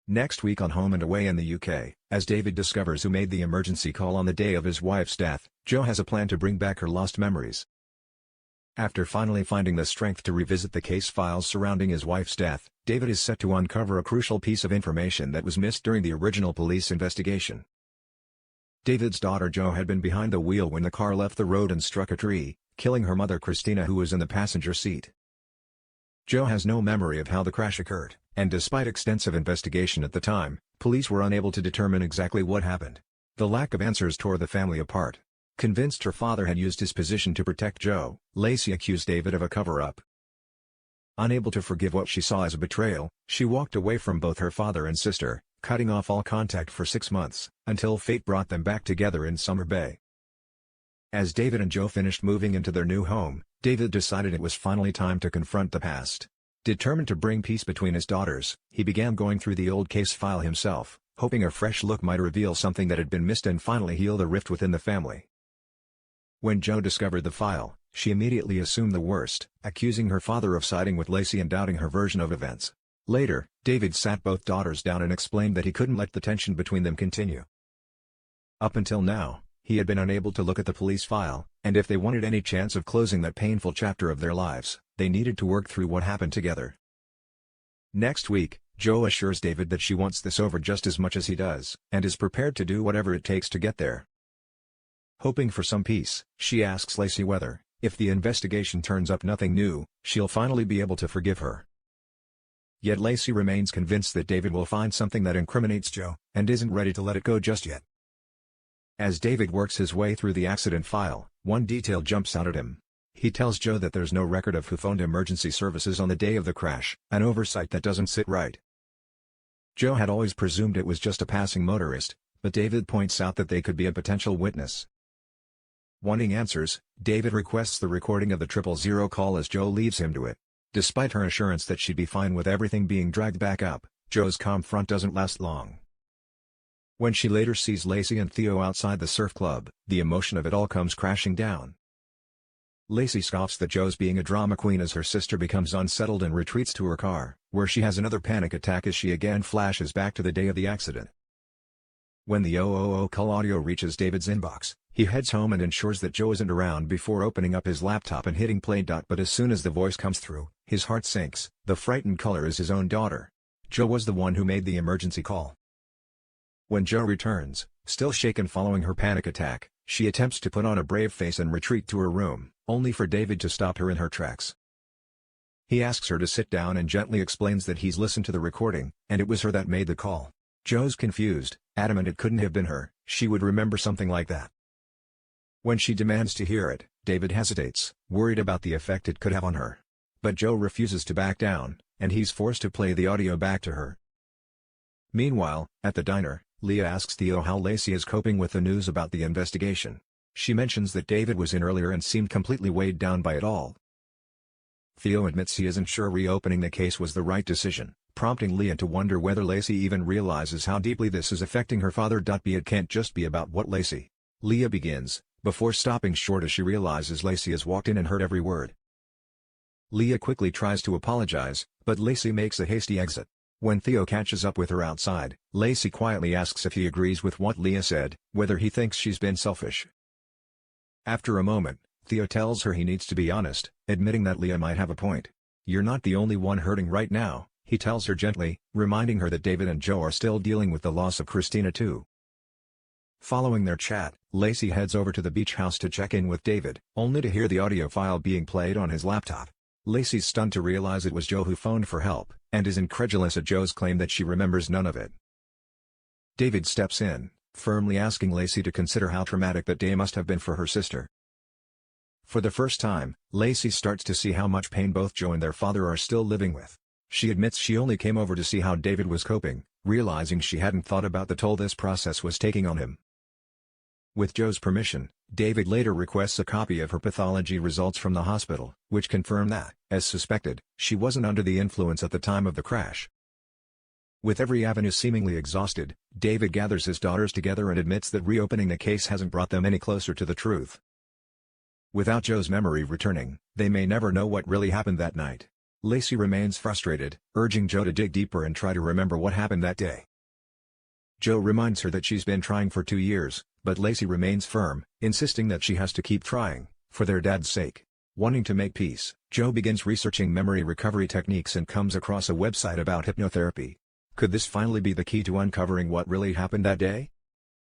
Next week on Home and Away in the UK, as David discovers who made the emergency call on the day of his wife's death, Jo has a plan to bring back her lost memories. After finally finding the strength to revisit the case files surrounding his wife's death, David is set to uncover a crucial piece of information that was missed during the original police investigation. David's daughter Jo had been behind the wheel when the car left the road and struck a tree, killing her mother Christina, who was in the passenger seat. Jo has no memory of how the crash occurred, and despite extensive investigation at the time, police were unable to determine exactly what happened. The lack of answers tore the family apart. Convinced her father had used his position to protect Jo, Lacey accused David of a cover-up. Unable to forgive what she saw as a betrayal, she walked away from both her father and sister, cutting off all contact for 6 months, until fate brought them back together in Summer Bay. As David and Jo finished moving into their new home, David decided it was finally time to confront the past. Determined to bring peace between his daughters, he began going through the old case file himself, hoping a fresh look might reveal something that had been missed and finally heal the rift within the family. When Jo discovered the file, she immediately assumed the worst, accusing her father of siding with Lacey and doubting her version of events. Later, David sat both daughters down and explained that he couldn't let the tension between them continue. Up until now, he had been unable to look at the police file, and if they wanted any chance of closing that painful chapter of their lives, they needed to work through what happened together. Next week, Jo assures David that she wants this over just as much as he does, and is prepared to do whatever it takes to get there. Hoping for some peace, she asks Lacey whether, if the investigation turns up nothing new, she'll finally be able to forgive her. Yet Lacey remains convinced that David will find something that incriminates Jo, and isn't ready to let it go just yet. As David works his way through the accident file, one detail jumps out at him. He tells Jo that there's no record of who phoned emergency services on the day of the crash, an oversight that doesn't sit right. Jo had always presumed it was just a passing motorist, but David points out that they could be a potential witness. Wanting answers, David requests the recording of the 000 call as Jo leaves him to it. Despite her assurance that she'd be fine with everything being dragged back up, Jo's calm front doesn't last long. When she later sees Lacey and Theo outside the surf club, the emotion of it all comes crashing down. Lacey scoffs that Jo's being a drama queen as her sister becomes unsettled and retreats to her car, where she has another panic attack as she again flashes back to the day of the accident. When the 000 call audio reaches David's inbox, he heads home and ensures that Jo isn't around before opening up his laptop and hitting play. But as soon as the voice comes through, his heart sinks. The frightened caller is his own daughter. Jo was the one who made the emergency call. When Jo returns, still shaken following her panic attack, she attempts to put on a brave face and retreat to her room, only for David to stop her in her tracks. He asks her to sit down and gently explains that he's listened to the recording, and it was her that made the call. Jo's confused, adamant it couldn't have been her. She would remember something like that. When she demands to hear it, David hesitates, worried about the effect it could have on her. But Jo refuses to back down, and he's forced to play the audio back to her. Meanwhile, at the diner, Leah asks Theo how Lacey is coping with the news about the investigation. She mentions that David was in earlier and seemed completely weighed down by it all. Theo admits he isn't sure reopening the case was the right decision, prompting Leah to wonder whether Lacey even realizes how deeply this is affecting her father. But it can't just be about what Lacey. Leah begins, before stopping short as she realizes Lacey has walked in and heard every word. Leah quickly tries to apologize, but Lacey makes a hasty exit. When Theo catches up with her outside, Lacey quietly asks if he agrees with what Leah said, whether he thinks she's been selfish. After a moment, Theo tells her he needs to be honest, admitting that Leah might have a point. "You're not the only one hurting right now," he tells her gently, reminding her that David and Jo are still dealing with the loss of Christina too. Following their chat, Lacey heads over to the beach house to check in with David, only to hear the audio file being played on his laptop. Lacey's stunned to realize it was Jo who phoned for help, and is incredulous at Jo's claim that she remembers none of it. David steps in, firmly asking Lacey to consider how traumatic that day must have been for her sister. For the first time, Lacey starts to see how much pain both Jo and their father are still living with. She admits she only came over to see how David was coping, realizing she hadn't thought about the toll this process was taking on him. With Jo's permission, David later requests a copy of her pathology results from the hospital, which confirm that, as suspected, she wasn't under the influence at the time of the crash. With every avenue seemingly exhausted, David gathers his daughters together and admits that reopening the case hasn't brought them any closer to the truth. Without Jo's memory returning, they may never know what really happened that night. Lacey remains frustrated, urging Jo to dig deeper and try to remember what happened that day. Jo reminds her that she's been trying for 2 years, but Lacey remains firm, insisting that she has to keep trying, for their dad's sake. Wanting to make peace, Jo begins researching memory recovery techniques and comes across a website about hypnotherapy. Could this finally be the key to uncovering what really happened that day?